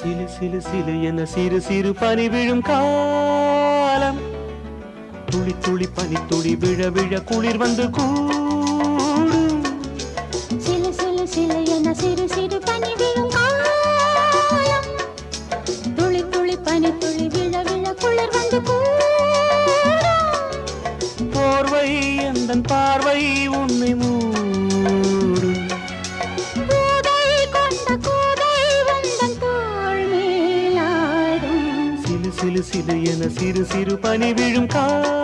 சிலு சிலு சிலு என சிறு சிறு பனி விழும் காலம் துளி துளி பனி துளி விழ விழ குளிர் வந்து கூடும் சிலு சிலு சிலு என சிறு சிறு பனி விழும் காலம் துளி துளி பனி துளி விழ விழ குளிர் வந்து கூடும் போர்வை எந்தன் பார்வை உன்னை மூடும் கூதை கொண்ட கூதை உந்தன் தோள் மேலாடும் சிலு சிலு சிலு என சிறு சிறு பனி விழும் காலம்